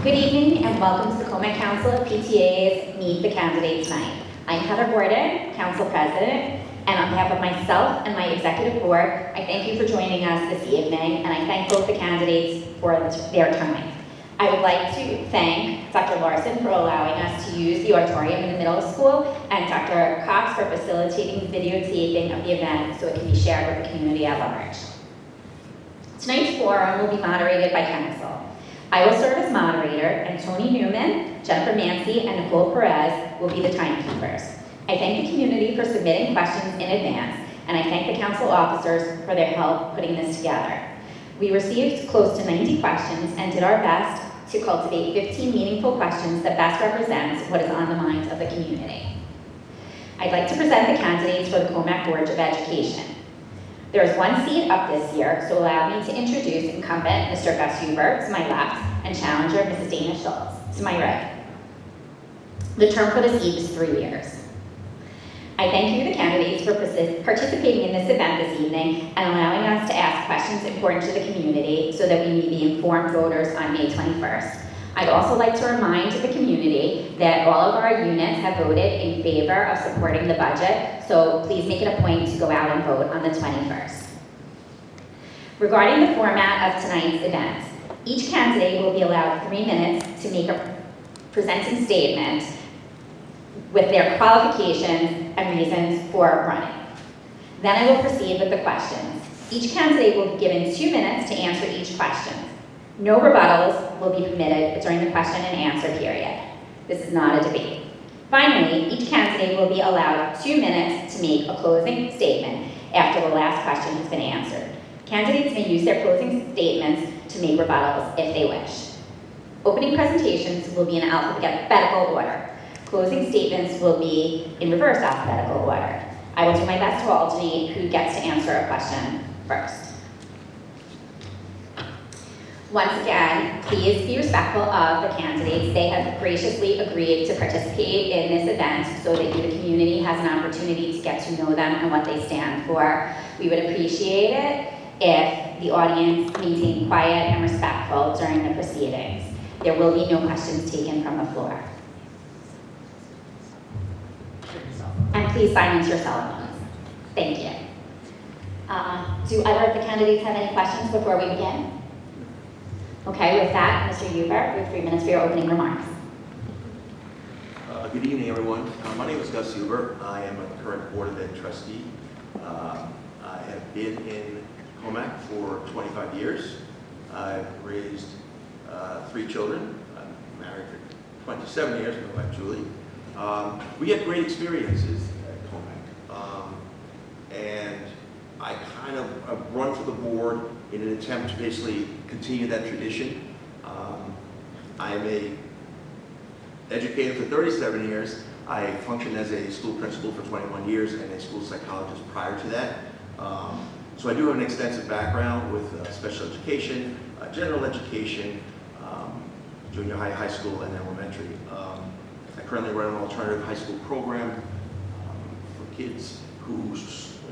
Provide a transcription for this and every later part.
Good evening and welcome to the Commack Council of PTAs Meet the Candidates Night. I'm Heather Gordon, Council President, and on behalf of myself and my executive board, I thank you for joining us this evening, and I thank both the candidates for their time. I would like to thank Dr. Larson for allowing us to use the auditorium in the middle school, and Dr. Cox for facilitating the videotaping of the event so it can be shared with the community at large. Tonight's forum will be moderated by council. I will serve as moderator, and Tony Newman, Jennifer Mancy, and Nicole Perez will be the timekeepers. I thank the community for submitting questions in advance, and I thank the council officers for their help putting this together. We received close to 90 questions and did our best to cultivate 15 meaningful questions that best represents what is on the minds of the community. I'd like to present the candidates for the Commack Board of Education. There is one seat up this year, so allow me to introduce incumbent Mr. Gus Huber to my left and challenger Mrs. Dana Schultz to my right. The term for the seat is 3 years. I thank you, the candidates, for participating in this event this evening and allowing us to ask questions important to the community so that we may be informed voters on May 21st. I'd also like to remind the community that all of our units have voted in favor of supporting the budget, so please make it a point to go out and vote on the 21st. Regarding the format of tonight's event, each candidate will be allowed 3 minutes to make a presenting statement with their qualifications and reasons for running. Then I will proceed with the questions. Each candidate will be given 2 minutes to answer each question. No rebuttals will be permitted during the question and answer period. This is not a debate. Finally, each candidate will be allowed 2 minutes to make a closing statement after the last question has been answered. Candidates may use their closing statements to make rebuttals if they wish. Opening presentations will be in alphabetical order. Closing statements will be in reverse alphabetical order. I will do my best to alternate who gets to answer a question first. Once again, please be respectful of the candidates. They have graciously agreed to participate in this event so that you, the community, has an opportunity to get to know them and what they stand for. We would appreciate it if the audience maintained quiet and respectful during the proceedings. There will be no questions taken from the floor. And please silence your cell phones. Thank you. Do either of the candidates have any questions before we begin? Okay, with that, Mr. Huber, you have 3 minutes for your opening remarks. Good evening, everyone. My name is Gus Huber. I am a current Board of Ed trustee. I have been in Commack for 25 years. I've raised 3 children. I'm married for 27 years, my wife Julie. We had great experiences at Commack. And I kind of run for the board in an attempt to basically continue that tradition. I am an educator for 37 years. I functioned as a school principal for 21 years and a school psychologist prior to that. So I do have an extensive background with special education, general education, junior high, high school, and elementary. I currently run an alternative high school program for kids who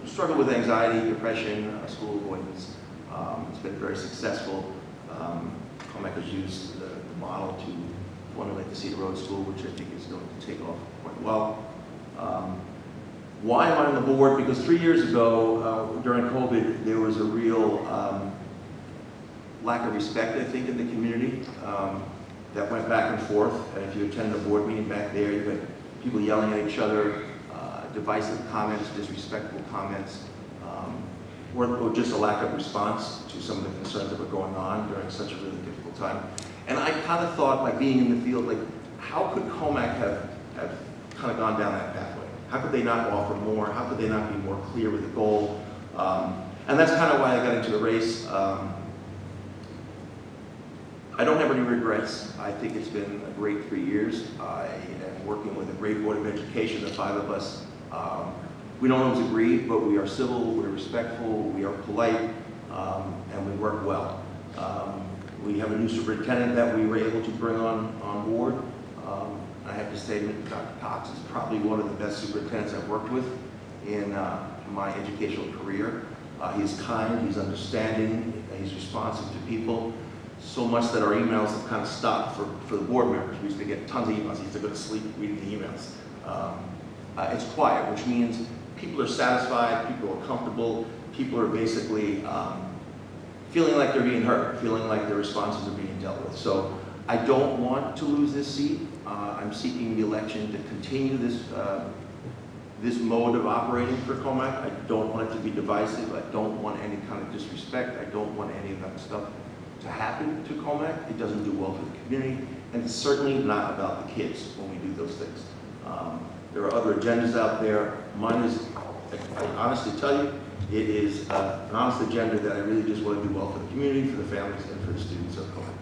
struggle with anxiety, depression, school avoidance. It's been very successful. Commack has used the model to formulate the Cedar Road School, which I think is going to take off quite well. Why am I on the board? Because 3 years ago, during COVID, there was a real lack of respect, I think, in the community that went back and forth. And if you attend the board meeting back there, you had people yelling at each other, divisive comments, disrespectful comments, or just a lack of response to some of the concerns that were going on during such a really difficult time. And I kind of thought, like being in the field, like how could Commack have kind of gone down that pathway? How could they not offer more? How could they not be more clear with the goal? And that's kind of why I got into the race. I don't have any regrets. I think it's been a great 3 years. I am working with a great Board of Education, the 5 of us. We don't always agree, but we are civil, we're respectful, we are polite, and we work well. We have a new superintendent that we were able to bring on board. I have to say that Dr. Cox is probably one of the best superintendents I've worked with in my educational career. He's kind, he's understanding, he's responsive to people. so much that our emails have kind of stopped for the board members. We used to get tons of emails. We used to go to sleep reading the emails. It's quiet, which means people are satisfied, people are comfortable, people are basically feeling like they're being heard, feeling like their responses are being dealt with. So I don't want to lose this seat. I'm seeking the election to continue this mode of operating for Commack. I don't want it to be divisive. I don't want any kind of disrespect. I don't want any of that stuff to happen to Commack. It doesn't do well for the community, and it's certainly not about the kids when we do those things. There are other agendas out there. Mine is, I honestly tell you, it is an honest agenda that I really just want to do well for the community, for the families, and for the students of Commack.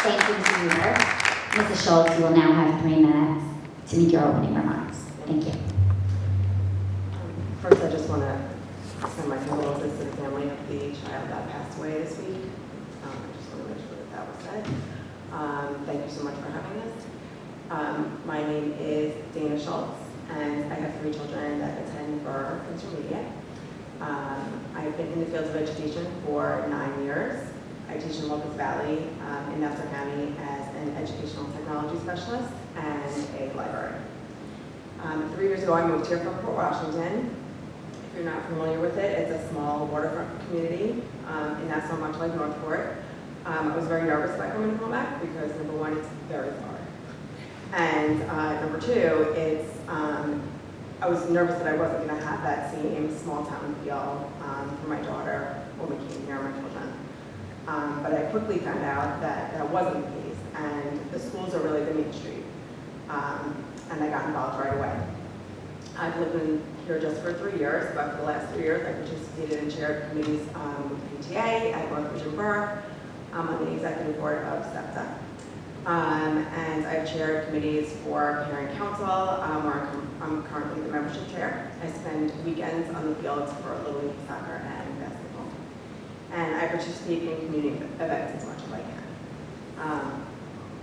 Thank you, Mr. Huber. Mrs. Schultz, you will now have 3 minutes to make your opening remarks. Thank you. First, I just want to send my condolences to the family of the child that passed away this week. I just want to make sure that was said. Thank you so much for having us. My name is Dana Schultz, and I have 3 children that attend Burr Intermediate. I've been in the field of education for 9 years. I teach in Locust Valley in Nassau County as an educational technology specialist and a librarian. 3 years ago, I moved here from Port Washington. If you're not familiar with it, it's a small waterfront community in Nassau, much like Northport. I was very nervous about coming to Commack because, number 1, it's very far. And number 2, it's I was nervous that I wasn't going to have that same small town feel for my daughter when we came here, my children. But I quickly found out that that wasn't the case, and the schools are really the main street. And I got involved right away. I've lived in here just for 3 years, but for the last 3 years I participated in chaired committees with the PTA at Northbridge and Burr. I'm on the executive board of SEPTA. And I've chaired committees for Parent Council, where I'm currently the membership chair. I spend weekends on the fields for Little League soccer and basketball. And I participate in community events as much as I can.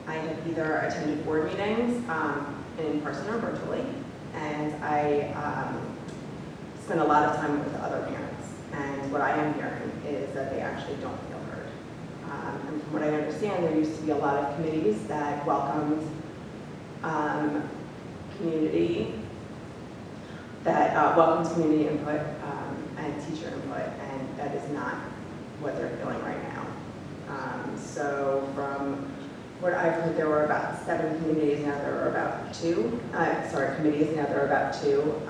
I have either attended board meetings in person or virtually, and I spend a lot of time with other parents. And what I am hearing is that they actually don't feel heard. And from what I understand, there used to be a lot of committees that welcomed community input and teacher input, and that is not what they're feeling right now. So from what I've heard, there were about 7 committees, now there are about 2. Committees, now there are about 2.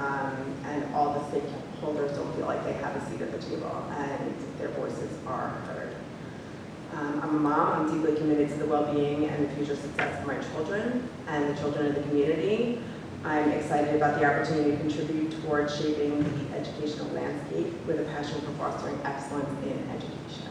And all the stakeholders don't feel like they have a seat at the table, and their voices are heard. I'm a mom. I'm deeply committed to the well-being and the future success of my children and the children of the community. I'm excited about the opportunity to contribute towards shaping the educational landscape with a passion for fostering excellence in education.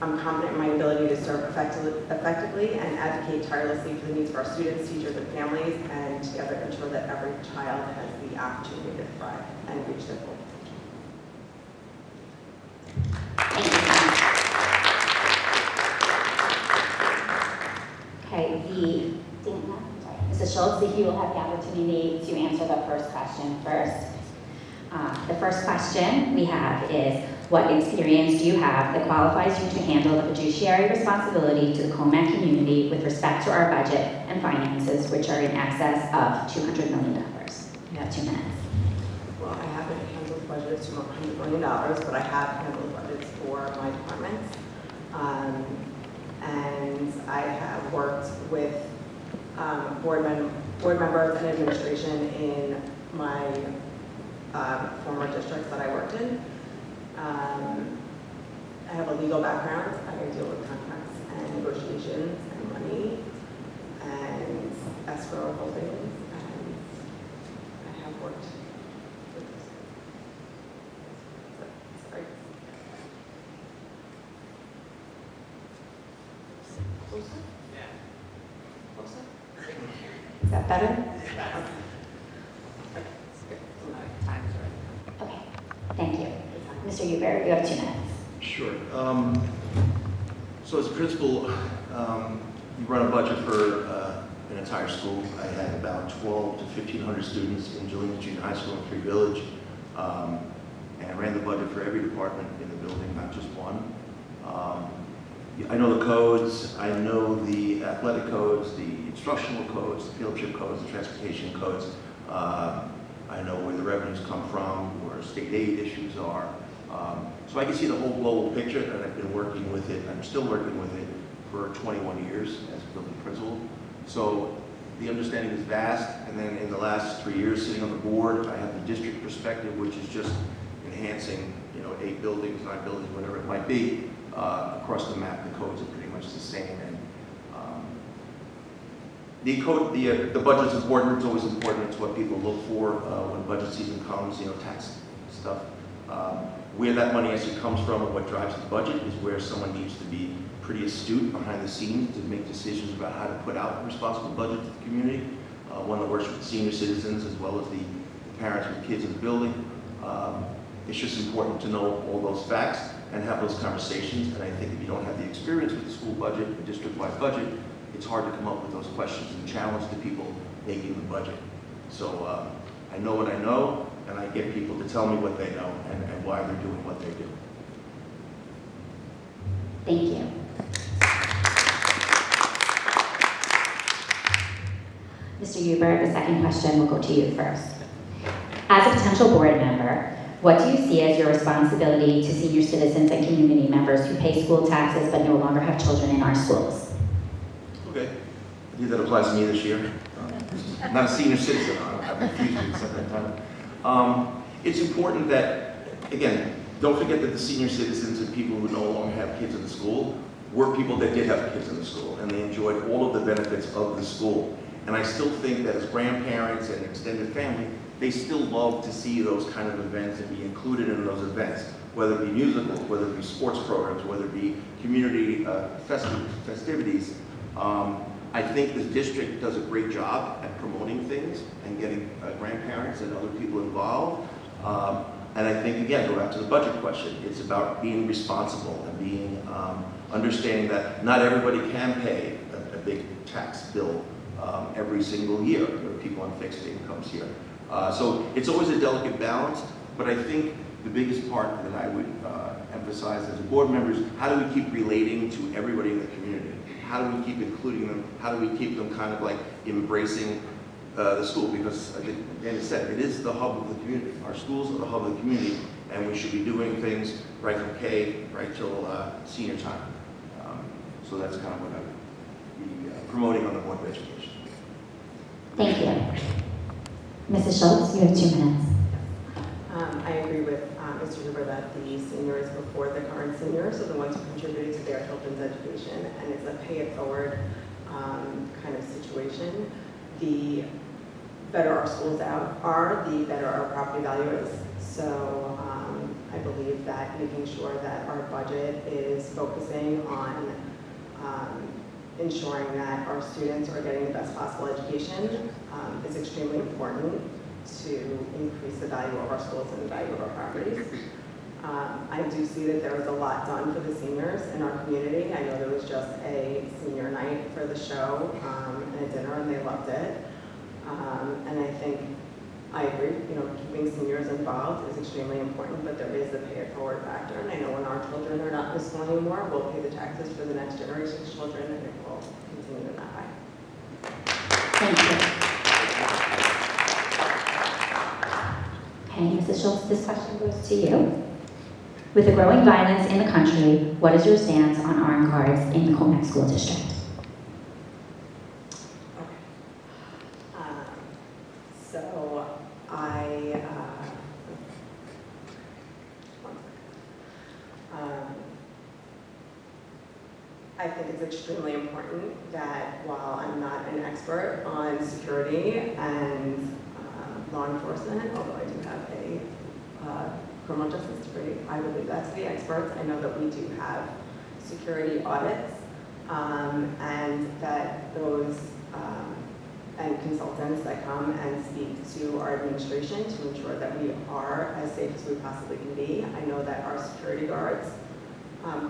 I'm confident in my ability to serve effectively and advocate tirelessly for the needs of our students, teachers, and families, and together ensure that every child has the opportunity to thrive and reach their full potential. Okay, Mrs. Schultz, you will have the opportunity to answer the first question first. The first question we have is, what experience do you have that qualifies you to handle the fiduciary responsibility to the Commack community with respect to our budget and finances, which are in excess of $200 million? You have 2 minutes. Well, I haven't handled budgets from $100 million, but I have handled budgets for my departments. And I have worked with board members and administration in my former districts that I worked in. I have a legal background. I deal with contracts and negotiations and money and escrow holdings, and I have worked with this. Sorry. Closer? Yeah. Closer? Is that better? Yeah. Okay, thank you. Mr. Huber, you have 2 minutes. Sure. So as a principal, you run a budget for an entire school. I had about 1,200 to 1,500 students in Julian Junior High School in Free Village. and ran the budget for every department in the building, not just one. I know the codes, I know the athletic codes, the instructional codes, the field trip codes, the transportation codes. I know where the revenues come from, where state aid issues are. So I can see the whole global picture, and I've been working with it, I'm still working with it for 21 years as a building principal. So the understanding is vast, and then in the last 3 years sitting on the board, I have the district perspective, which is just enhancing, 8 buildings, 9 buildings, whatever it might be, across the map. The codes are pretty much the same, and the budget's important. It's always important. It's what people look for when budget season comes. Tax stuff. Where that money actually comes from and what drives the budget is where someone needs to be pretty astute behind the scenes to make decisions about how to put out a responsible budget to the community. One that works with senior citizens as well as the parents with kids in the building. It's just important to know all those facts and have those conversations. And I think if you don't have the experience with the school budget, the district-wide budget, it's hard to come up with those questions and challenge the people making the budget. So I know what I know, and I get people to tell me what they know and why they're doing what they do. Thank you. Mr. Huber, the second question will go to you first. As a potential board member, what do you see as your responsibility to senior citizens and community members who pay school taxes but no longer have children in our schools? Okay. I think that applies to me this year. I'm not a senior citizen. I've refused it at some time. It's important that, again, don't forget that the senior citizens and people who no longer have kids in the school were people that did have kids in the school, and they enjoyed all of the benefits of the school. And I still think that as grandparents and extended family, they still love to see those kind of events and be included in those events, whether it be musicals, whether it be sports programs, whether it be community festivities. I think the district does a great job at promoting things and getting grandparents and other people involved. And I think, again, go back to the budget question, it's about being responsible and being understanding that not everybody can pay a big tax bill every single year. There are people on fixed incomes here. So it's always a delicate balance, but I think the biggest part that I would emphasize as a board member is how do we keep relating to everybody in the community? How do we keep including them? How do we keep them kind of like embracing the school? Because, like Danny said, it is the hub of the community. Our schools are the hub of the community, and we should be doing things right from K right till senior time. So that's kind of what I would be promoting on the Board of Education. Thank you. Mrs. Schultz, you have 2 minutes. I agree with Mr. Huber that the seniors before the current seniors are the ones who contributed to their children's education, and it's a pay-it-forward kind of situation. The better our schools are, the better our property value is. So I believe that making sure that our budget is focusing on ensuring that our students are getting the best possible education is extremely important to increase the value of our schools and the value of our properties. I do see that there was a lot done for the seniors in our community. I know there was just a senior night for the show and a dinner, and they loved it. And I think I agree, keeping seniors involved is extremely important, but there is a pay-it-forward factor. And I know when our children are not in school anymore, we'll pay the taxes for the next generation's children, and it will continue in that way. Thank you. Okay, Mrs. Schultz, this question goes to you. With the growing violence in the country, what is your stance on armed guards in the Commack School District? I think it's extremely important that while I'm not an expert on security and law enforcement, although I do have a criminal justice degree, I would leave that to the experts. I know that we do have security audits and that those and consultants that come and speak to our administration to ensure that we are as safe as we possibly can be. I know that our security guards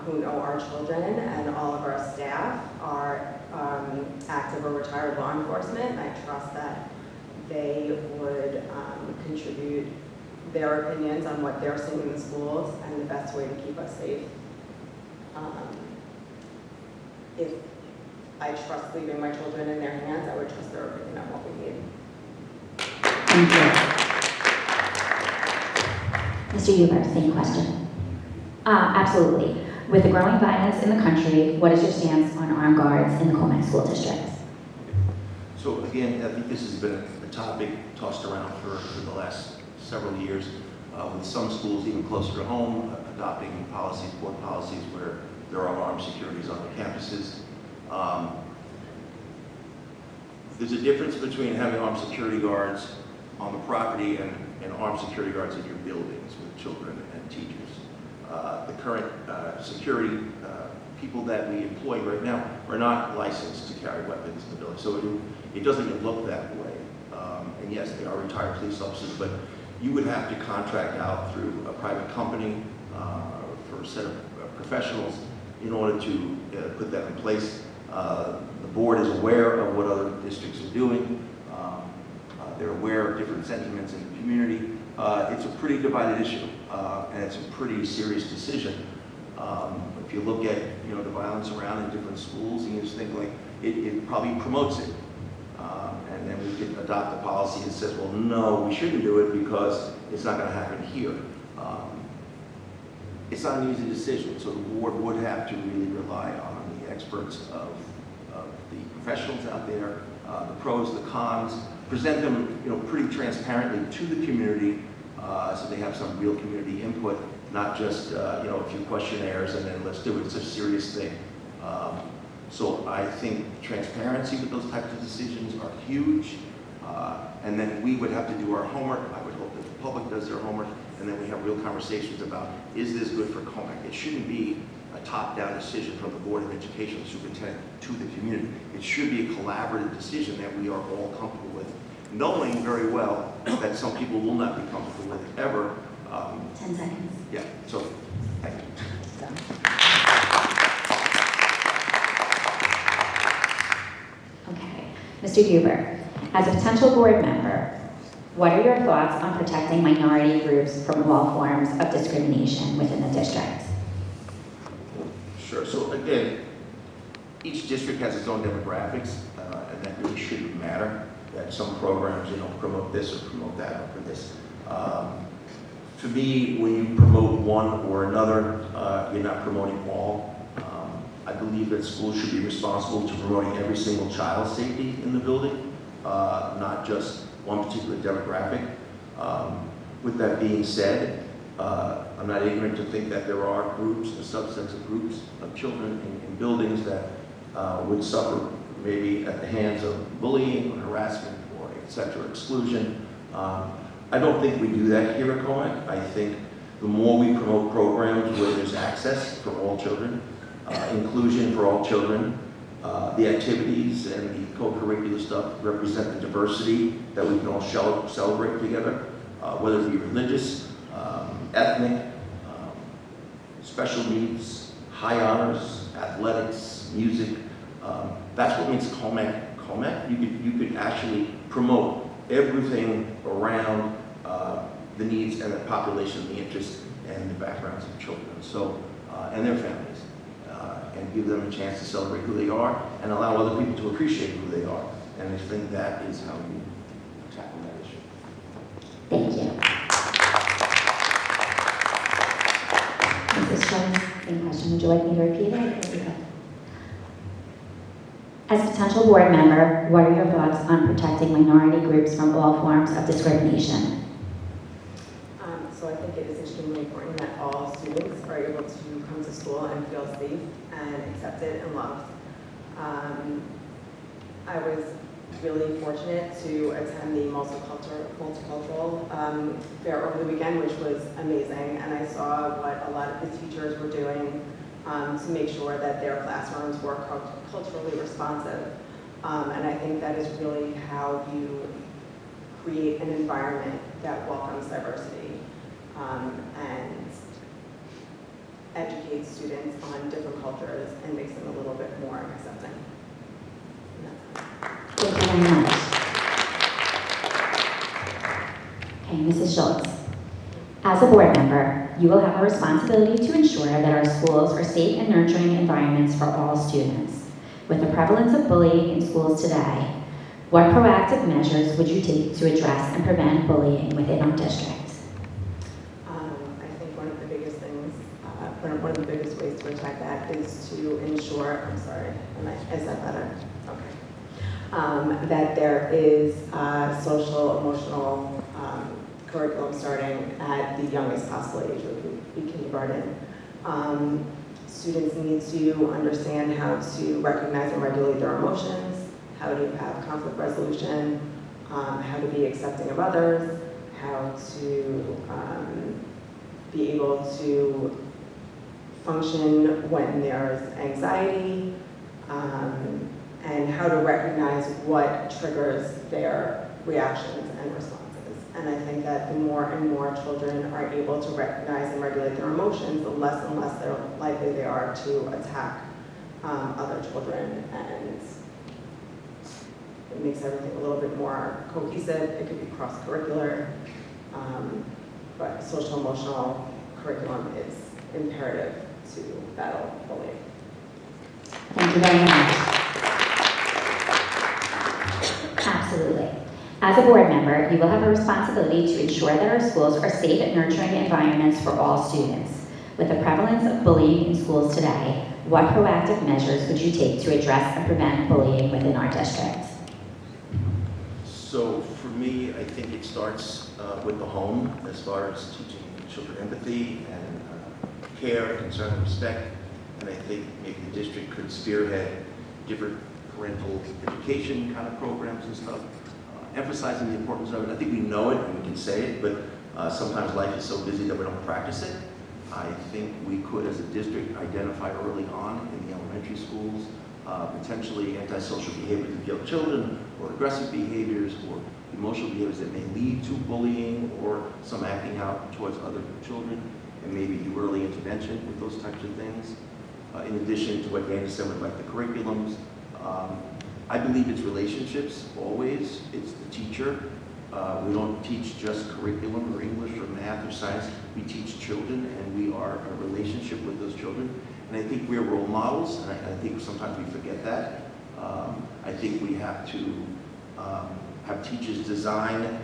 who know our children and all of our staff are active or retired law enforcement. I trust that they would contribute their opinions on what they're seeing in the schools and the best way to keep us safe. If I trust leaving my children in their hands, I would trust their opinion on what we need. Thank you. Mr. Huber, same question. Absolutely. With the growing violence in the country, what is your stance on armed guards in the Commack School District? So again, I think this has been a topic tossed around for the last several years, with some schools even closer to home adopting policies, board policies where there are armed securities on their campuses. There's a difference between having armed security guards on the property and armed security guards in your buildings with children and teachers. The current security people that we employ right now are not licensed to carry weapons in the building, so it doesn't even look that way. And yes, they are retired police officers, but you would have to contract out through a private company for a set of professionals in order to put that in place. The board is aware of what other districts are doing. They're aware of different sentiments in the community. It's a pretty divided issue, and it's a pretty serious decision. If you look at the violence around in different schools, and you just think like it probably promotes it. And then we can adopt a policy that says, well, no, we shouldn't do it because it's not going to happen here. It's not an easy decision, so the board would have to really rely on the experts of the professionals out there, the pros, the cons, present them pretty transparently to the community so they have some real community input, not just a few questionnaires and then let's do it. It's a serious thing. So I think transparency with those types of decisions are huge. And then we would have to do our homework. I would hope that the public does their homework, and then we have real conversations about, is this good for Commack? It shouldn't be a top-down decision from the Board of Education, the superintendent, to the community. It should be a collaborative decision that we are all comfortable with, knowing very well that some people will not be comfortable with it ever. 10 seconds. Yeah, so thank you. Okay. Mr. Huber, as a potential board member, what are your thoughts on protecting minority groups from all forms of discrimination within the district? Sure. So again, each district has its own demographics, and that really shouldn't matter. That some programs, promote this or promote that or this. For me, when you promote one or another, you're not promoting all. I believe that schools should be responsible to promoting every single child's safety in the building, not just one particular demographic. With that being said, I'm not ignorant to think that there are groups, a subsets of groups of children in buildings that would suffer maybe at the hands of bullying or harassment or exclusion. I don't think we do that here at Commack. I think the more we promote programs where there's access for all children, inclusion for all children, the activities and the co-curricular stuff represent the diversity that we can all celebrate together, whether it be religious, ethnic, special needs, high honors, athletics, music. That's what makes Commack. You could actually promote everything around the needs and the population, the interests and the backgrounds of children, so and their families, and give them a chance to celebrate who they are and allow other people to appreciate who they are. And I think that is how you tackle that issue. Thank you. Mrs. Schultz, same question. Would you like me to repeat it? As a potential board member, what are your thoughts on protecting minority groups from all forms of discrimination? So I think it is extremely important that all students are able to come to school and feel safe and accepted and loved. I was really fortunate to attend the multicultural fair over the weekend, which was amazing, and I saw what a lot of the teachers were doing to make sure that their classrooms were culturally responsive. And I think that is really how you create an environment that welcomes diversity and educates students on different cultures and makes them a little bit more accepting. Thank you very much. Okay, Mrs. Schultz. As a board member, you will have a responsibility to ensure that our schools are safe and nurturing environments for all students. With the prevalence of bullying in schools today, what proactive measures would you take to address and prevent bullying within our district? I think one of the biggest things, one of the biggest ways to attack that is to ensure, is that better? Okay. That there is social, emotional curriculum starting at the youngest possible age, which would be kindergarten. Students need to understand how to recognize and regulate their emotions, how to have conflict resolution, how to be accepting of others, how to be able to function when there's anxiety, and how to recognize what triggers their reactions and responses. And I think that the more and more children are able to recognize and regulate their emotions, the less and less they're likely they are to attack other children, and it makes everything a little bit more cohesive. It could be cross-curricular, but social emotional curriculum is imperative to battle bullying. Thank you very much. Absolutely. As a board member, you will have a responsibility to ensure that our schools are safe and nurturing environments for all students. With the prevalence of bullying in schools today, what proactive measures would you take to address and prevent bullying within our district? So for me, I think it starts with the home, as far as teaching children empathy and care, concern, and respect. And I think maybe the district could spearhead different parental education kind of programs and stuff, emphasizing the importance of it. I think we know it and we can say it, but sometimes life is so busy that we don't practice it. I think we could, as a district, identify early on in the elementary schools potentially antisocial behaviors of young children, or aggressive behaviors, or emotional behaviors that may lead to bullying or some acting out towards other children, and maybe do early intervention with those types of things. In addition to what Dana said with like the curriculums, I believe it's relationships always. It's the teacher. We don't teach just curriculum or English or math or science. We teach children, and we are a relationship with those children. And I think we're role models, and I think sometimes we forget that. I think we have to have teachers design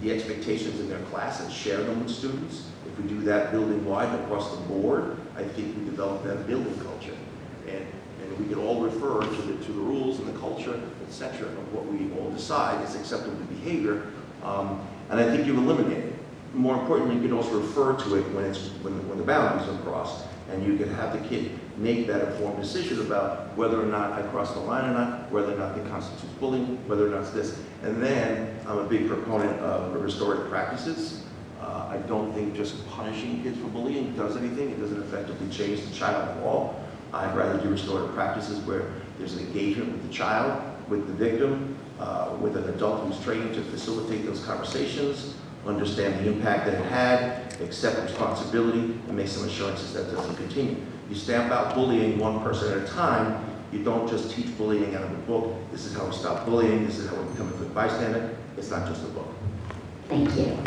the expectations in their class and share them with students. If we do that building-wide across the board, I think we develop that building culture. And we can all refer to the rules and the culture, etc., of what we all decide is acceptable behavior. And I think you eliminate it. More importantly, you can also refer to it when the boundaries are crossed, and you can have the kid make that informed decision about whether or not I crossed the line or not, whether or not it constitutes bullying, whether or not it's this. And then I'm a big proponent of restorative practices. I don't think just punishing kids for bullying does anything. It doesn't effectively change the child at all. I'd rather do restorative practices where there's an engagement with the child, with the victim, with an adult who's trained to facilitate those conversations, understand the impact that it had, accept responsibility, and make some assurances that it doesn't continue. You stamp out bullying one person at a time. You don't just teach bullying out of a book. This is how we stop bullying. This is how we become a good bystander. It's not just a book. Thank you.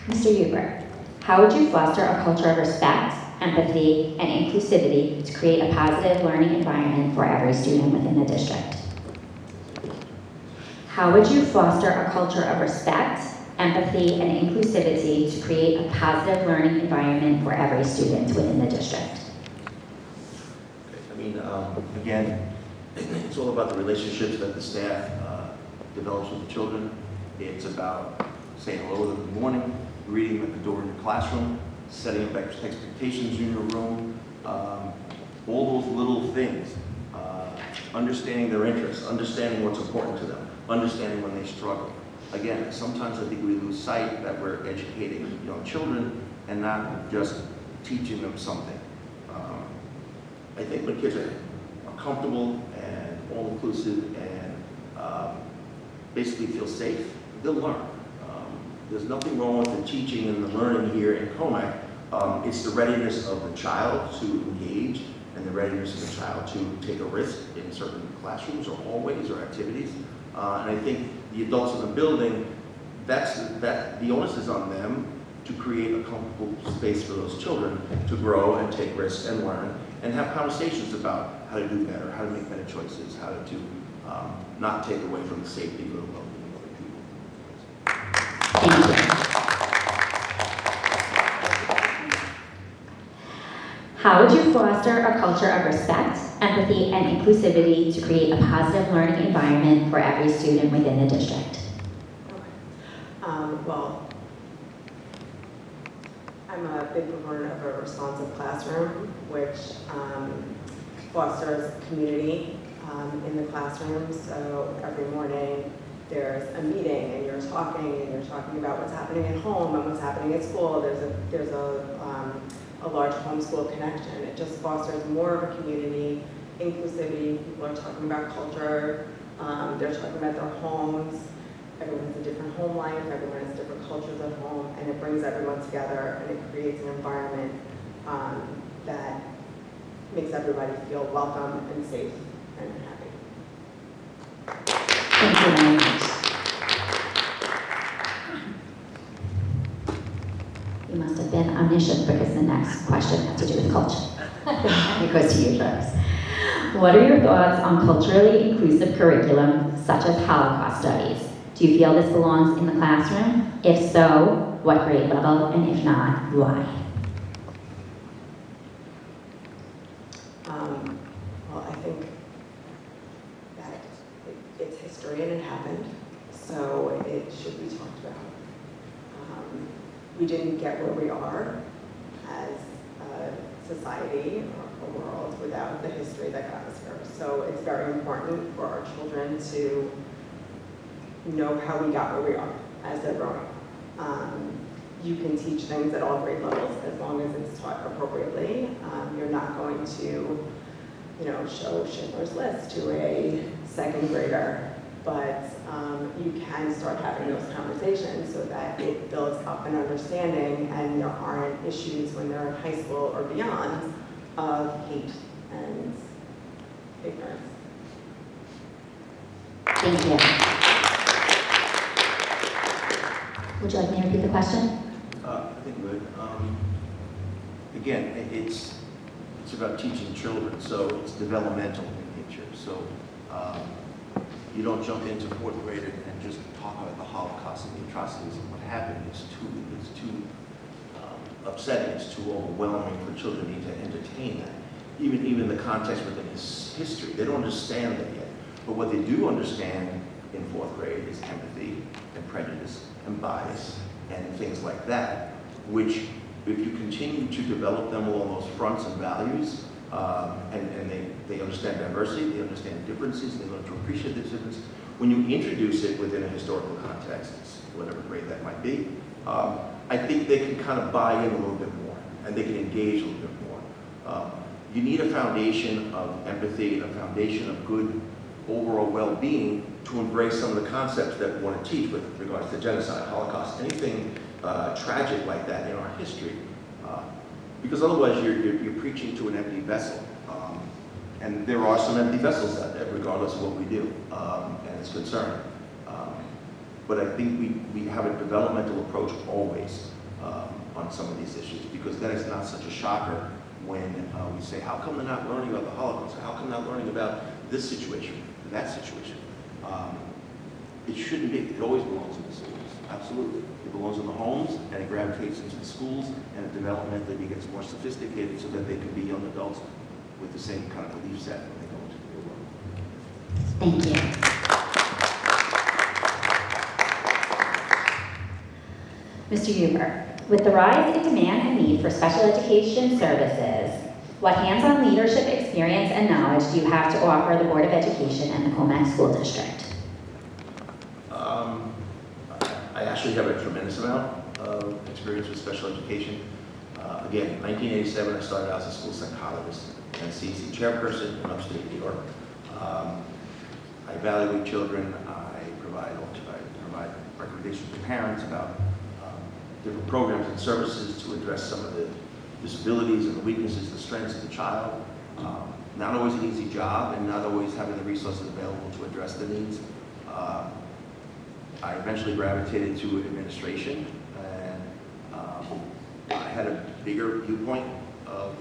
Mr. Huber, how would you foster a culture of respect, empathy, and inclusivity to create a positive learning environment for every student within the district? How would you foster a culture of respect, empathy, and inclusivity to create a positive learning environment for every student within the district? Again, it's all about the relationships that the staff develops with the children. It's about saying hello in the morning, greeting at the door in the classroom, setting up expectations in your room, all those little things, understanding their interests, understanding what's important to them, understanding when they struggle. Again, sometimes I think we lose sight that we're educating young children and not just teaching them something. I think when kids are comfortable and all-inclusive and basically feel safe, they'll learn. There's nothing wrong with the teaching and the learning here in Commack. It's the readiness of the child to engage and the readiness of the child to take a risk in certain classrooms or hallways or activities. And I think the adults in the building, the onus is on them to create a comfortable space for those children to grow and take risks and learn and have conversations about how to do better, how to make better choices, how to not take away from the safety or the well-being of other people. Thank you. How would you foster a culture of respect, empathy, and inclusivity to create a positive learning environment for every student within the district? Well, I'm a big proponent of a responsive classroom, which fosters community in the classroom. So every morning there's a meeting and you're talking about what's happening at home and what's happening at school. There's a large homeschool connection. It just fosters more of a community, inclusivity. People are talking about culture. They're talking about their homes. Everyone has a different home life. Everyone has different cultures at home, and it brings everyone together, and it creates an environment that makes everybody feel welcome and safe and happy. Thank you very much. You must have been omniscient because the next question has to do with culture. It goes to you first. What are your thoughts on culturally inclusive curriculum such as Holocaust studies? Do you feel this belongs in the classroom? If so, what grade level? And if not, why? Well, I think that it's history and it happened, so it should be talked about. We didn't get where we are as a society or a world without the history that got us here. So it's very important for our children to know how we got where we are as they're growing up. You can teach things at all grade levels as long as it's taught appropriately. You're not going to, show Schindler's List to a second grader, but you can start having those conversations so that it builds up an understanding and there aren't issues when they're in high school or beyond of hate and ignorance. Thank you. Would you like me to repeat the question? I think good. Again, it's about teaching children, so it's developmental in nature. So you don't jump into fourth grade and just talk about the Holocaust and the atrocities and what happened. It's too upsetting. It's too overwhelming for children to need to entertain that. Even the context within his history, they don't understand that yet. But what they do understand in fourth grade is empathy and prejudice and bias and things like that, which if you continue to develop them along those fronts and values, and they understand diversity, they understand differences, and they learn to appreciate the differences. When you introduce it within a historical context, whatever grade that might be, I think they can kind of buy in a little bit more, and they can engage a little bit more. You need a foundation of empathy and a foundation of good overall well-being to embrace some of the concepts that we want to teach with regards to genocide, Holocaust, anything tragic like that in our history. Because otherwise you're preaching to an empty vessel. And there are some empty vessels out there, regardless of what we do, and it's concerning. But I think we have a developmental approach always on some of these issues, because then it's not such a shocker when we say, how come they're not learning about the Holocaust? How come they're not learning about this situation, that situation? It shouldn't be. It always belongs in the schools. Absolutely. It belongs in the homes, and it gravitates into the schools, and it developmentally gets more sophisticated so that they can be young adults with the same kind of belief set when they go into the real world. Thank you. Mr. Huber, with the rise in demand and need for special education services, what hands-on leadership experience and knowledge do you have to offer the Board of Education and the Commack School District? I actually have a tremendous amount of experience with special education. Again, in 1987, I started out as a school psychologist and CEC chairperson in upstate New York. I evaluate children. I provide recommendations to parents about different programs and services to address some of the disabilities and the weaknesses, the strengths of the child. Not always an easy job, and not always having the resources available to address the needs. I eventually gravitated to administration, and I had a bigger viewpoint of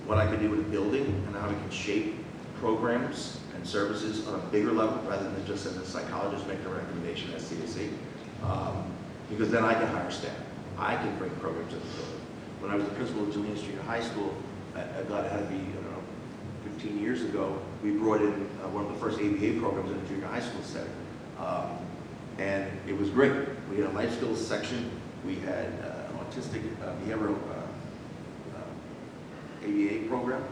what I could do with a building and how we can shape programs and services on a bigger level rather than just as a psychologist making a recommendation at CSE. Because then I can hire staff. I can bring programs to the building. When I was the principal of Junior Street High School, I thought it had to be, 15 years ago, we brought in one of the first ABA programs in the junior high school setting. And it was great. We had a life skills section. We had an autistic behavioral ABA program.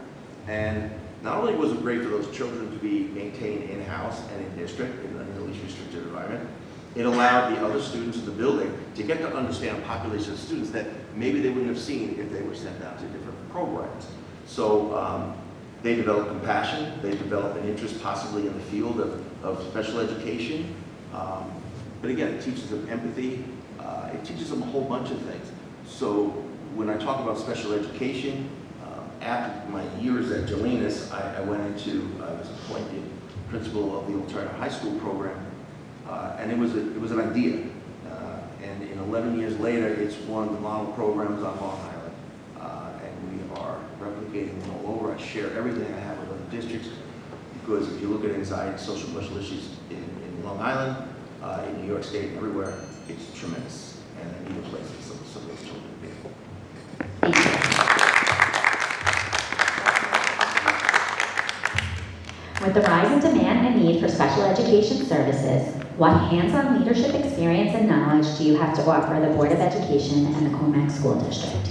And not only was it great for those children to be maintained in-house and in district in the least restricted environment, it allowed the other students in the building to get to understand a population of students that maybe they wouldn't have seen if they were sent out to different programs. So they develop compassion, they develop an interest possibly in the field of special education. But again, it teaches them empathy, it teaches them a whole bunch of things. So when I talk about special education, after my years at Jolinas, I was appointed principal of the alternative high school program, and it was an idea. And in 11 years later, it's one of the model programs on Long Island, and we are replicating them all over. I share everything I have with other districts, because if you look at anxiety, social issues in Long Island, in New York State, and everywhere, it's tremendous, and I need a place for some of those children to be. Thank you. With the rise in demand and need for special education services, what hands-on leadership experience and knowledge do you have to offer the Board of Education and the Commack School District?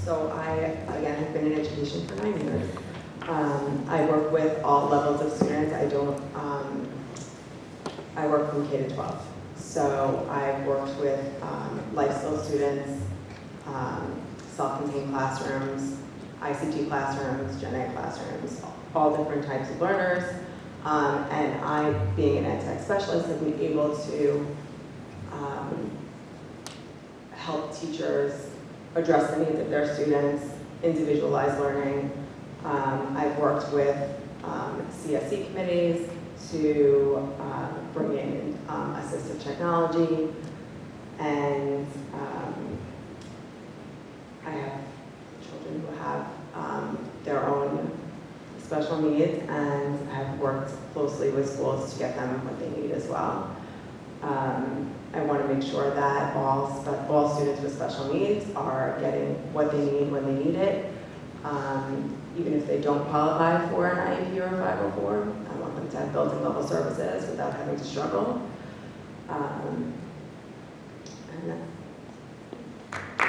So I, again, have been in education for 9 years. I work with all levels of students. I work from K to 12. So I've worked with life skills students, self-contained classrooms, ICT classrooms, Gen Ed classrooms, all different types of learners. And I, being an ed tech specialist, have been able to help teachers address the needs of their students, individualize learning. I've worked with CSE committees to bring in assistive technology, and I have children who have their own special needs, and have worked closely with schools to get them what they need as well. I want to make sure that all students with special needs are getting what they need when they need it. Even if they don't qualify for an IEP or a 504, I want them to have built-in level services without having to struggle. And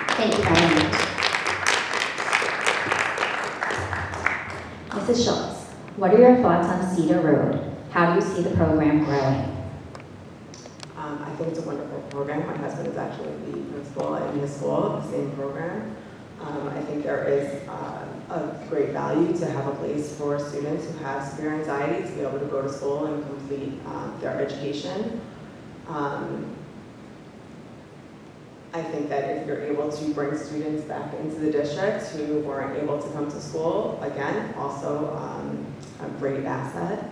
Thank you very much. Mrs. Schultz, what are your thoughts on Cedar Road? How do you see the program growing? I think it's a wonderful program. My husband is actually the principal in his school, the same program. I think there is a great value to have a place for students who have severe anxiety to be able to go to school and complete their education. I think that if you're able to bring students back into the district who weren't able to come to school, again, also a great asset.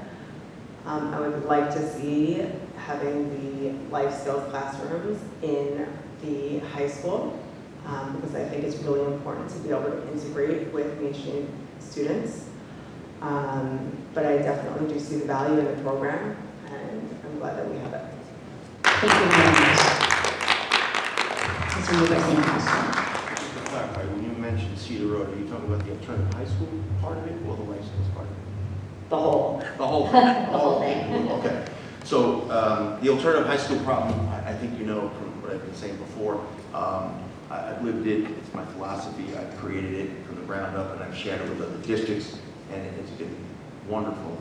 I would like to see having the life skills classrooms in the high school, because I think it's really important to be able to integrate with mainstream students. But I definitely do see the value in the program, and I'm glad that we have it. Thank you very much. Mr. Newberg, same question. Just to clarify, when you mentioned Cedar Road, are you talking about the alternative high school part of it or the life skills part of it? The whole. The whole The thing? whole thing. Okay. So the alternative high school problem, I think you know from what I've been saying before, I've lived it, it's my philosophy, I've created it from the ground up, and I've shared it with other districts, and it's been wonderful.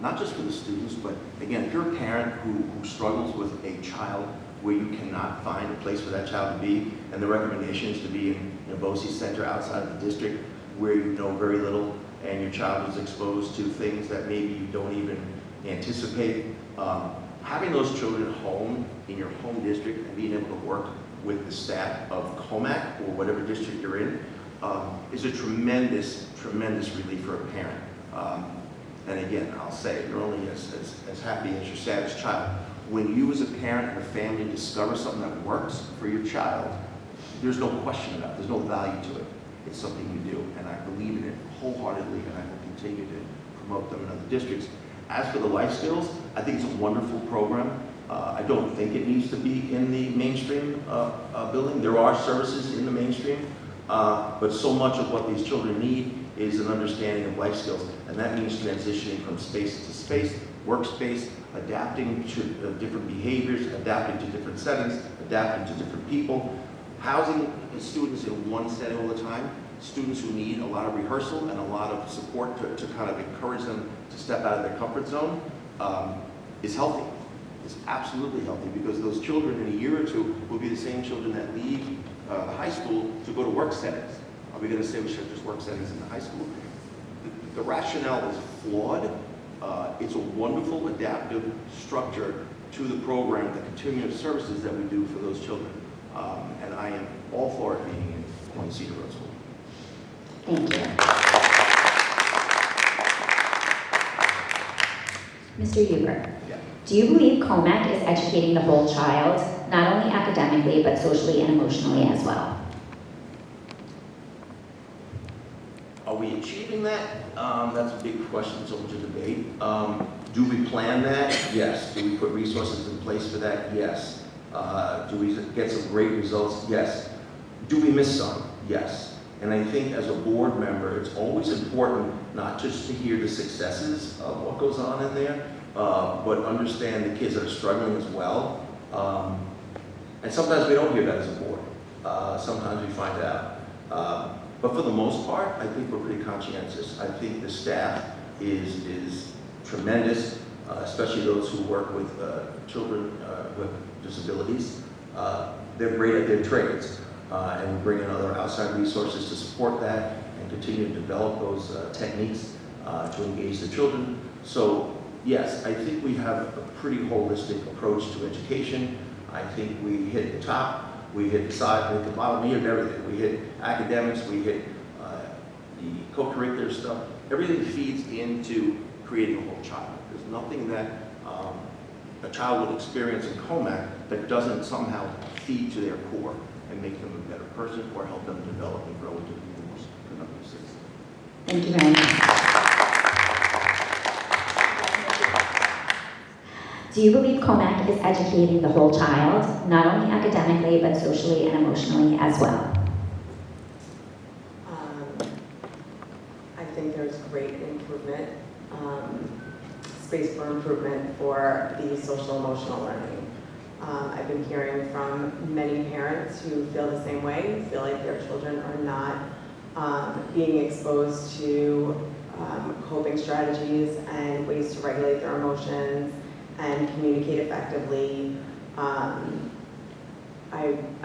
Not just for the students, but again, if you're a parent who struggles with a child where you cannot find a place for that child to be, and the recommendation is to be in a BOCES center outside of the district where you know very little, and your child is exposed to things that maybe you don't even anticipate. Having those children home in your home district and being able to work with the staff of Commack or whatever district you're in is a tremendous, tremendous relief for a parent. And again, I'll say, you're only as happy as your saddest child. When you as a parent and a family discover something that works for your child, there's no question about it. There's no value to it. It's something you do, and I believe in it wholeheartedly, and I will continue to promote them in other districts. As for the life skills, I think it's a wonderful program. I don't think it needs to be in the mainstream building. There are services in the mainstream, but so much of what these children need is an understanding of life skills, and that means transitioning from space to space, workspace, adapting to different behaviors, adapting to different settings, adapting to different people, housing students in one setting all the time, students who need a lot of rehearsal and a lot of support to kind of encourage them to step out of their comfort zone is healthy. It's absolutely healthy, because those children in a year or two will be the same children that leave high school to go to work settings. Are we going to say we should have just work settings in the high school? The rationale is flawed. It's a wonderful adaptive structure to the program, the continuum of services that we do for those children. And I am all for it being in Cedar Road School. Thank you. Mr. Huber, Yeah. do you believe Commack is educating the whole child, not only academically, but socially and emotionally as well? Are we achieving that? That's a big question, it's open to debate. Do we plan that? Yes. Do we put resources in place for that? Yes. Do we get some great results? Yes. Do we miss some? Yes. And I think as a board member, it's always important not just to hear the successes of what goes on in there, but understand the kids that are struggling as well. And sometimes we don't hear that as a board. Sometimes we find out. But for the most part, I think we're pretty conscientious. I think the staff is tremendous, especially those who work with children with disabilities. They're great at their trades, and we bring in other outside resources to support that and continue to develop those techniques to engage the children. So yes, I think we have a pretty holistic approach to education. I think we hit the top. We hit the side, we hit the bottom, we hit everything. We hit academics, we hit the co-curricular stuff. Everything feeds into creating a whole child. There's nothing that a child will experience in Commack that doesn't somehow feed to their core and make them a better person or help them develop and grow into being the most productive citizen. Thank you very much. Do you believe Commack is educating the whole child, not only academically, but socially and emotionally as well? I think there's great improvement, space for improvement for the social emotional learning. I've been hearing from many parents who feel the same way, who feel like their children are not being exposed to coping strategies and ways to regulate their emotions and communicate effectively. I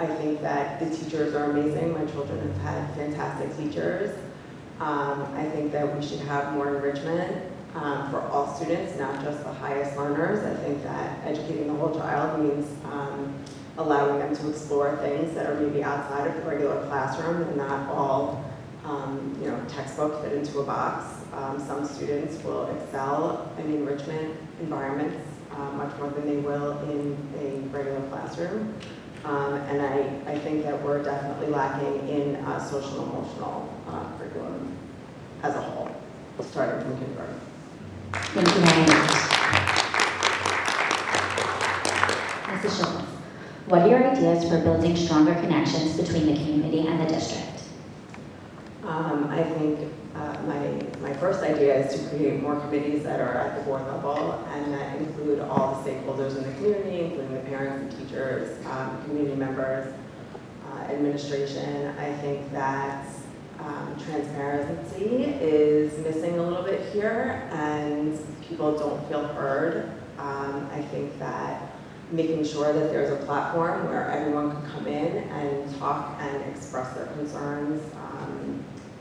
think that the teachers are amazing. My children have had fantastic teachers. I think that we should have more enrichment for all students, not just the highest learners. I think that educating the whole child means allowing them to explore things that are maybe outside of the regular classroom and not all textbook fit into a box. Some students will excel in enrichment environments much more than they will in a regular classroom. And I think that we're definitely lacking in social and emotional curriculum as a whole, starting from kindergarten. Thank you very much. Mrs. Schultz, what are your ideas for building stronger connections between the community and the district? I think my first idea is to create more committees that are at the board level and that include all the stakeholders in the community, including the parents, the teachers, community members, administration. I think that transparency is missing a little bit here and people don't feel heard. I think that making sure that there's a platform where everyone can come in and talk and express their concerns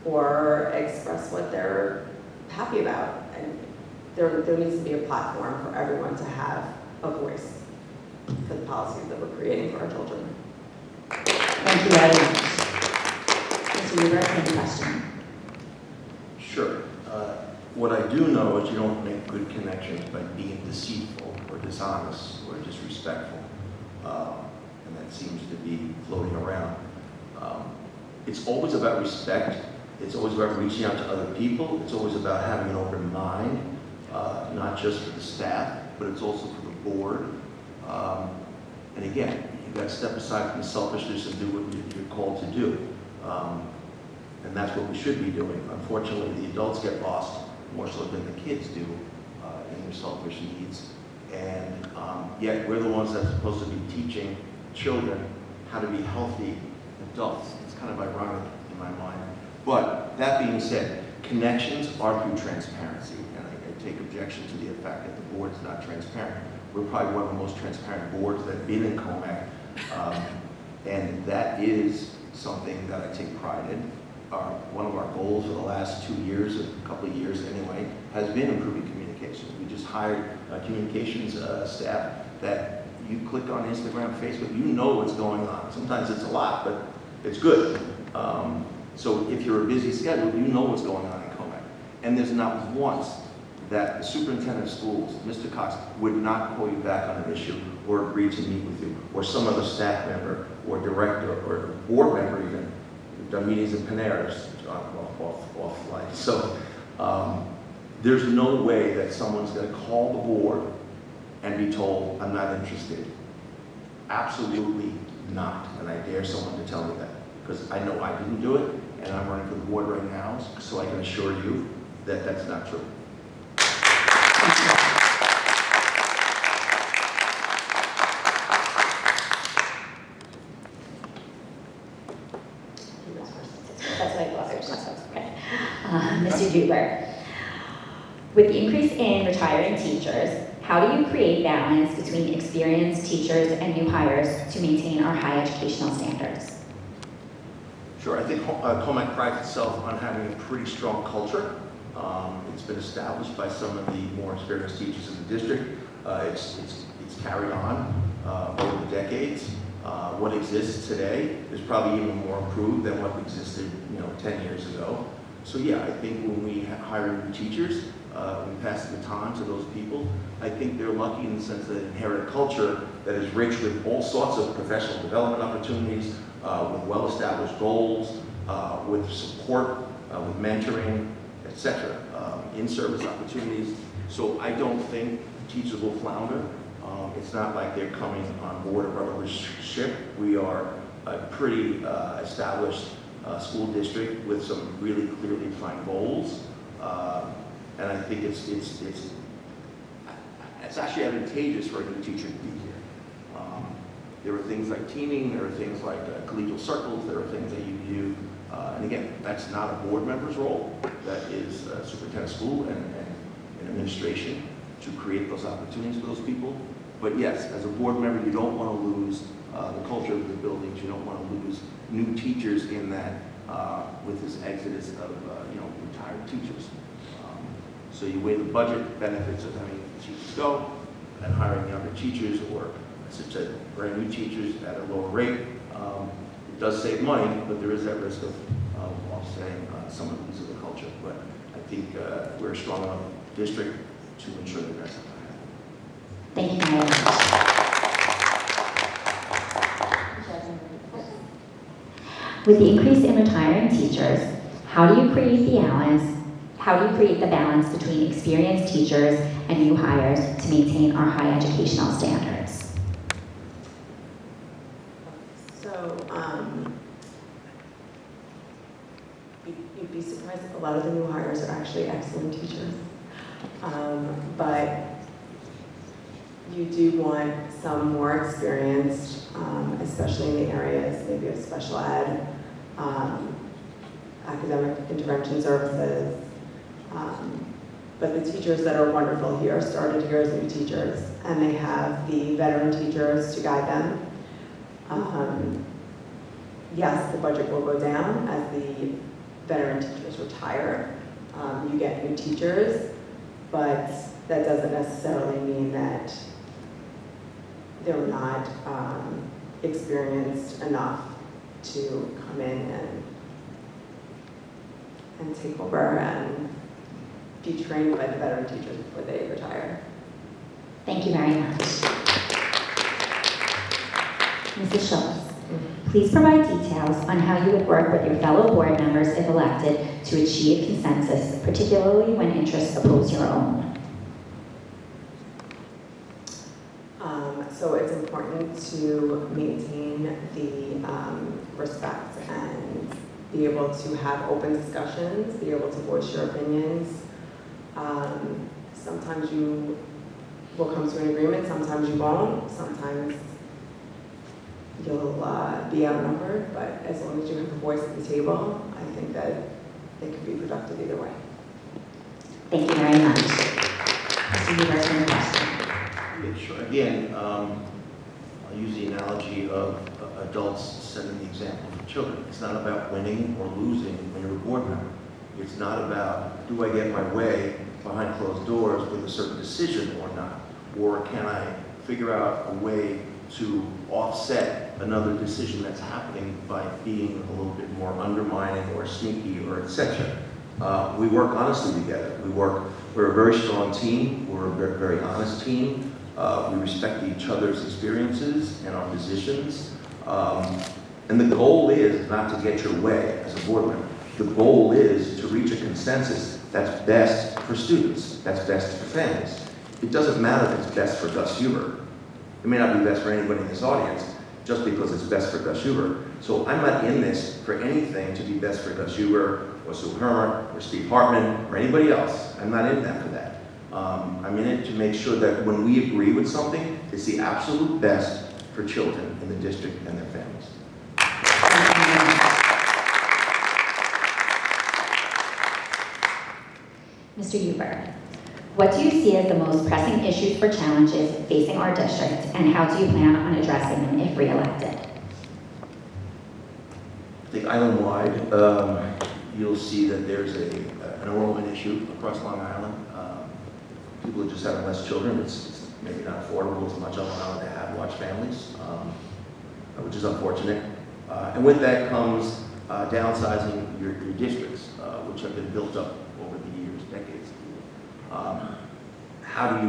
or express what they're happy about. And there needs to be a platform for everyone to have a voice for the policies that we're creating for our children. Thank you very much. Mr. Weaver, any question? Sure. What I do know is you don't make good connections by being deceitful or dishonest or disrespectful. And that seems to be floating around. It's always about respect. It's always about reaching out to other people. It's always about having an open mind, not just for the staff, but it's also for the board. And again, you've got to step aside from selfishness and do what you're called to do. And that's what we should be doing. Unfortunately, the adults get lost more so than the kids do in their selfish needs. And yet we're the ones that's supposed to be teaching children how to be healthy adults. It's kind of ironic in my mind. But that being said, connections are through transparency. And I take objection to the fact that the board's not transparent. We're probably one of the most transparent boards that have been in Commack. And that is something that I take pride in. One of our goals for the last 2 years, a couple of years anyway, has been improving communications. We just hired a communications staff that you click on Instagram, Facebook, you know what's going on. Sometimes it's a lot, but it's good. So if you're a busy schedule, you know what's going on in Commack. And there's not once that the superintendent of schools, Mr. Cox, would not call you back on an issue or agree to meet with you, or some other staff member, or director, or board member even. We've done meetings in Panera's offline. So there's no way that someone's going to call the board and be told, I'm not interested. Absolutely not. And I dare someone to tell me that. Because I know I didn't do it, and I'm running for the board right now, so I can assure you that that's not true. That's what I thought. Okay. Mr. Duber, with the increase in retiring teachers, how do you create balance between experienced teachers and new hires to maintain our high educational standards? Sure, I think Commack prides itself on having a pretty strong culture. It's been established by some of the more experienced teachers in the district. It's carried on over the decades. What exists today is probably even more improved than what existed, 10 years ago. So yeah, I think when we hire new teachers, we pass the baton to those people. I think they're lucky in the sense that they inherit a culture that is rich with all sorts of professional development opportunities, with well-established goals, with support, with mentoring, etc., in-service opportunities. So I don't think teachers will flounder. It's not like they're coming on board a rubberless ship. We are a pretty established school district with some really clearly defined goals. And I think it's actually advantageous for a new teacher to be here. There are things like teaming, there are things like collegial circles, there are things that you do. And again, that's not a board member's role. That is superintendent of school and administration to create those opportunities for those people. But yes, as a board member, you don't want to lose the culture of the buildings. You don't want to lose new teachers in that with this exodus of retired teachers. So you weigh the budget benefits of having teachers go and hiring younger teachers, or as I said, brand new teachers at a lower rate. It does save money, but there is that risk of offsetting some of the lose of the culture. But I think we're a strong enough district to ensure that that's not going to happen. Thank you very much. With the increase in retiring teachers, how do you create the balance between experienced teachers and new hires to maintain our high educational standards? So, you'd be surprised that a lot of the new hires are actually excellent teachers. But you do want some more experienced, especially in the areas maybe of special ed, academic intervention services. But the teachers that are wonderful here started here as new teachers, and they have the veteran teachers to guide them. Yes, the budget will go down as the veteran teachers retire. You get new teachers, but that doesn't necessarily mean that they're not experienced enough to come in and take over and be trained by the veteran teachers before they retire. Thank you very much. Mrs. Schultz, please provide details on how you would work with your fellow board members if elected to achieve consensus, particularly when interests oppose your own. So it's important to maintain the respect and be able to have open discussions, be able to voice your opinions. Sometimes you will come to an agreement, sometimes you won't, sometimes you'll be outnumbered, but as long as you have a voice at the table, I think that it could be productive either way. Thank you very much. Mr. Huber, any question? Yeah, sure. Again, I'll use the analogy of adults setting the example for children. It's not about winning or losing when you're a board member. It's not about, do I get my way behind closed doors with a certain decision or not? Or can I figure out a way to offset another decision that's happening by being a little bit more undermining or sneaky or etc. We work honestly together. We're a very strong team. We're a very, very honest team. We respect each other's experiences and our positions. And the goal is not to get your way as a board member. The goal is to reach a consensus that's best for students, that's best for families. It doesn't matter if it's best for Gus Huber. It may not be best for anybody in this audience, just because it's best for Gus Huber. So I'm not in this for anything to be best for Gus Huber, or Sue Herman, or Steve Hartman, or anybody else. I'm not in that for that. I'm in it to make sure that when we agree with something, it's the absolute best for children in the district and their families. Mr. Huber, what do you see as the most pressing issues or challenges facing our district, and how do you plan on addressing them if re-elected? I think island-wide, you'll see that there's an enrollment issue across Long Island. People are just having less children. It's maybe not affordable as much on Long Island to have large families, which is unfortunate. And with that comes downsizing your districts, which have been built up over the years, decades. How do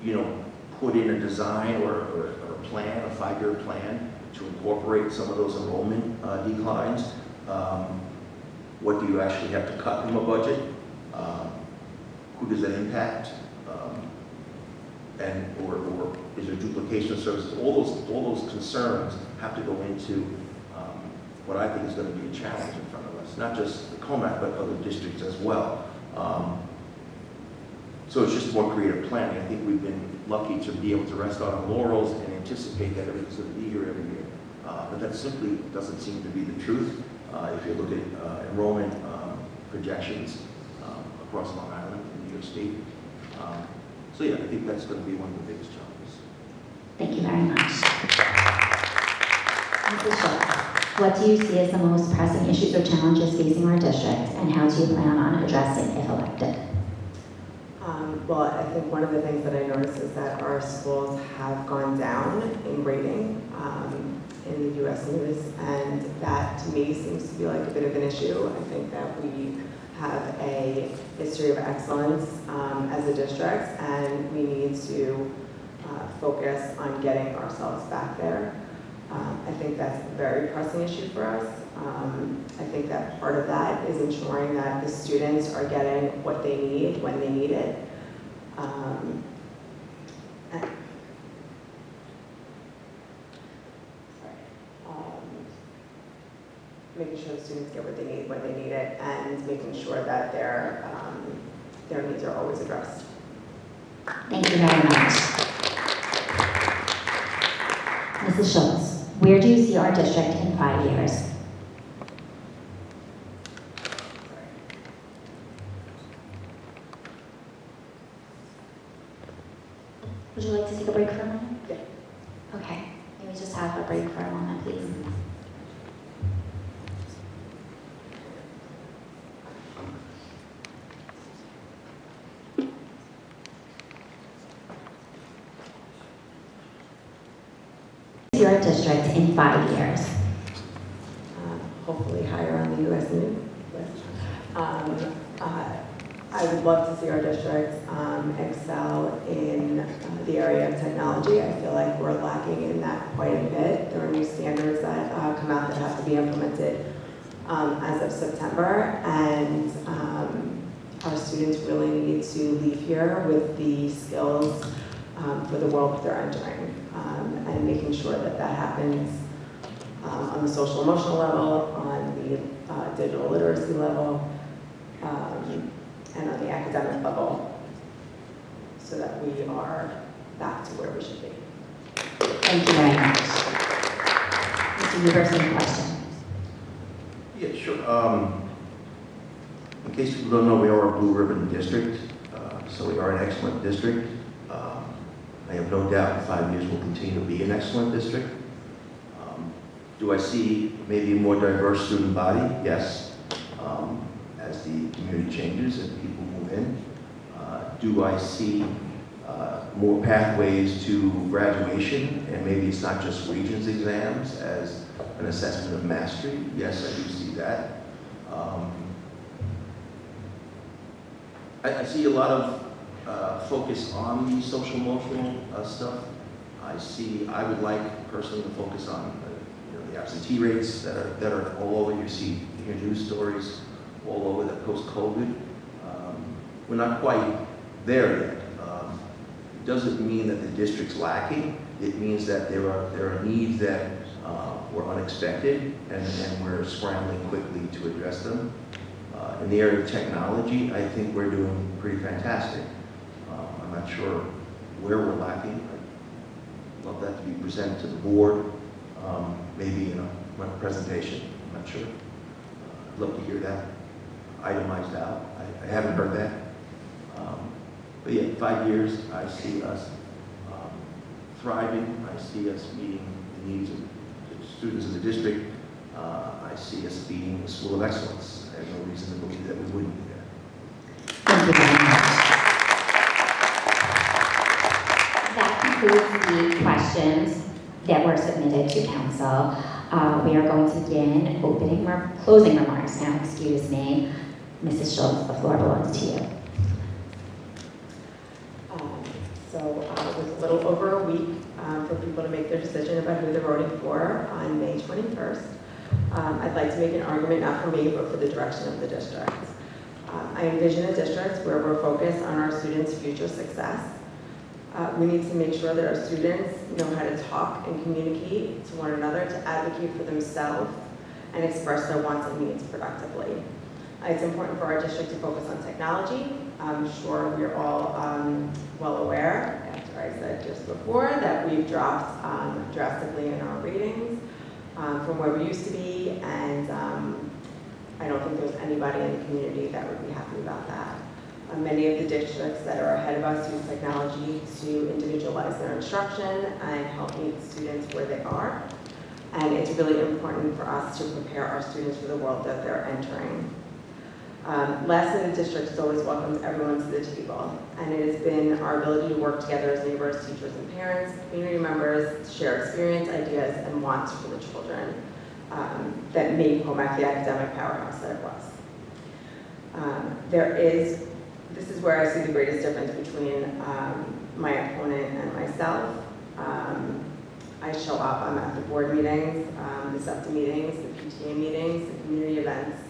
you put in a design or a plan, a 5-year plan to incorporate some of those enrollment declines? What do you actually have to cut from a budget? Who does that impact? Or is there duplication of services? All those concerns have to go into what I think is going to be a challenge in front of us, not just the Commack, but other districts as well. So it's just more creative planning. I think we've been lucky to be able to rest on our laurels and anticipate that everything's going to be here every year. But that simply doesn't seem to be the truth. If you look at enrollment projections across Long Island and New York State. So yeah, I think that's going to be one of the biggest challenges. Thank you very much. Mrs. Schultz, what do you see as the most pressing issues or challenges facing our district, and how do you plan on addressing if elected? Well, I think one of the things that I noticed is that our schools have gone down in rating in the U.S. News, and that to me seems to be like a bit of an issue. I think that we have a history of excellence as a district, and we need to focus on getting ourselves back there. I think that's a very pressing issue for us. I think that part of that is ensuring that the students are getting what they need when they need it. Making sure the students get what they need when they need it, and making sure that their needs are always addressed. Thank you very much. Mrs. Schultz, where do you see our district in 5 years? Would you like to take a break for a moment? Yeah. Okay, maybe just have a break for a moment, please. Your district in 5 years? Hopefully higher on the U.S. News. I would love to see our district excel in the area of technology. I feel like we're lacking in that quite a bit. There are new standards that come out that have to be implemented as of September, and our students really need to leave here with the skills for the world that they're entering, and making sure that that happens on the social emotional level, on the digital literacy level, and on the academic level, so that we are back to where we should be. Thank you very much. Mr. Huber, same question. Yeah, sure. In case people don't know, we are a blue ribbon district, so we are an excellent district. I have no doubt in 5 years we'll continue to be an excellent district. Do I see maybe a more diverse student body? Yes. As the community changes and people move in. Do I see more pathways to graduation, and maybe it's not just Regents exams as an assessment of mastery? Yes, I do see that. I see a lot of focus on the social emotional stuff. I would like personally to focus on the absentee rates that are all over. You hear news stories all over that post-COVID. We're not quite there yet. It doesn't mean that the district's lacking. It means that there are needs that were unexpected, and we're scrambling quickly to address them. In the area of technology, I think we're doing pretty fantastic. I'm not sure where we're lacking. I'd love that to be presented to the board, maybe in a presentation. I'm not sure. I'd love to hear that itemized out. I haven't heard that. But yeah, 5 years, I see us thriving. I see us meeting the needs of the students of the district. I see us being a school of excellence. I have no reason to believe that we wouldn't be there. Thank you very much. That concludes the questions that were submitted to council. We are going to begin closing remarks now, excuse me. Mrs. Schultz, the floor belongs to you. It was a little over a week for people to make their decision about who they're voting for on May 21st. I'd like to make an argument not for me, but for the direction of the district. I envision a district where we're focused on our students' future success. We need to make sure that our students know how to talk and communicate to one another, to advocate for themselves, and express their wants and needs productively. It's important for our district to focus on technology. I'm sure we're all well aware, after I said just before, that we've dropped drastically in our ratings from where we used to be, and I don't think there's anybody in the community that would be happy about that. Many of the districts that are ahead of us use technology to individualize their instruction and help meet students where they are. And it's really important for us to prepare our students for the world that they're entering. Lastly, the district has always welcomed everyone to the table, and it has been our ability to work together as neighbors, teachers, and parents, community members, to share experience, ideas, and wants for the children that made Commack the academic powerhouse that it was. This is where I see the greatest difference between my opponent and myself. I show up, I'm at the board meetings, the SEPTA meetings, the PTA meetings, the community events,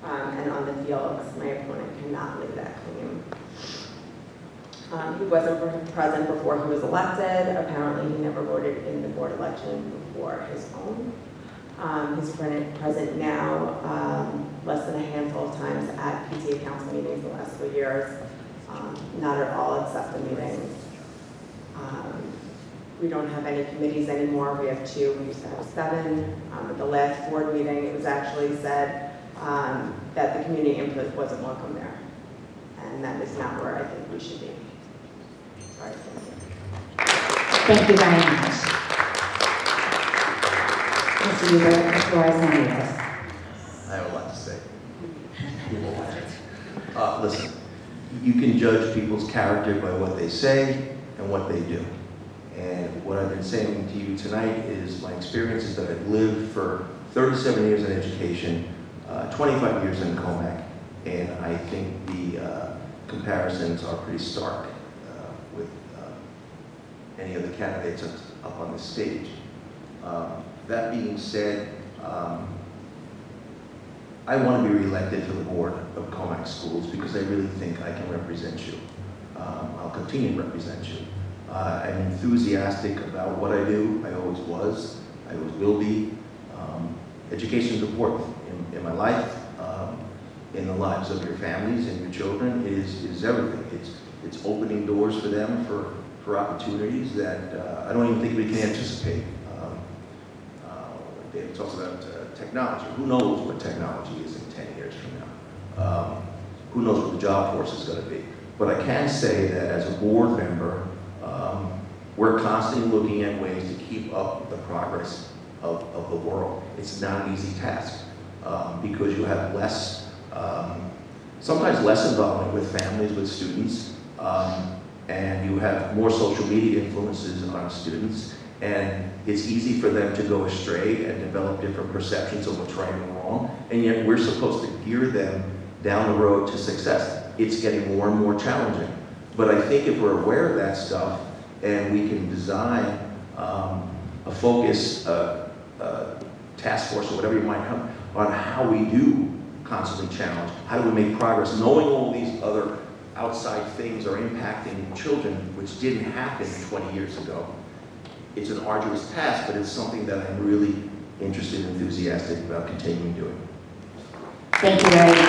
and on the fields. My opponent cannot lay that claim. He wasn't present before he was elected. Apparently, he never voted in the board election before his own. He's present now less than a handful of times at PTA council meetings the last 3 years, not at all except the meetings. We don't have any committees anymore. We have 2. We used to have 7. At the last board meeting, it was actually said that the community input wasn't welcome there. And that is not where I think we should be. Sorry, thank you. Thank you very much. Mr. Huber, the floor is now yours. I have a lot to say. Listen, you can judge people's character by what they say and what they do. And what I've been saying to you tonight is my experience is that I've lived for 37 years in education, 25 years in Commack, and I think comparisons are pretty stark with any of the candidates up on the stage. That being said, I want to be reelected to the board of Commack Schools because I really think I can represent you. I'll continue to represent you. I'm enthusiastic about what I do. I always was. I always will be. Education is important in my life, in the lives of your families and your children. It is everything. It's opening doors for them for opportunities that I don't even think we can anticipate. David talks about technology. Who knows what technology is in 10 years from now? Who knows what the job force is going to be? But I can say that as a board member, we're constantly looking at ways to keep up the progress of the world. It's not an easy task because you have less, sometimes less involvement with families, with students, and you have more social media influences on students, and it's easy for them to go astray and develop different perceptions of what's right and wrong, and yet we're supposed to gear them down the road to success. It's getting more and more challenging. But I think if we're aware of that stuff and we can design a focus, task force or whatever you might have, on how we do constantly challenge, how do we make progress, knowing all these other outside things are impacting children, which didn't happen 20 years ago. It's an arduous task, but it's something that I'm really interested and enthusiastic about continuing doing. Thank you very much.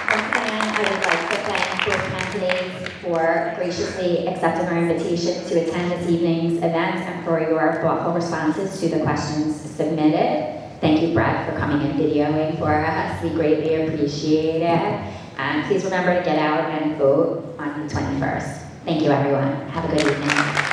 Once again, I would like to thank both candidates for graciously accepting our invitation to attend this evening's event and for your thoughtful responses to the questions submitted. Thank you, Brett, for coming and videoing for us. We greatly appreciate it. And please remember to get out and vote on the 21st. Thank you, everyone. Have a good evening.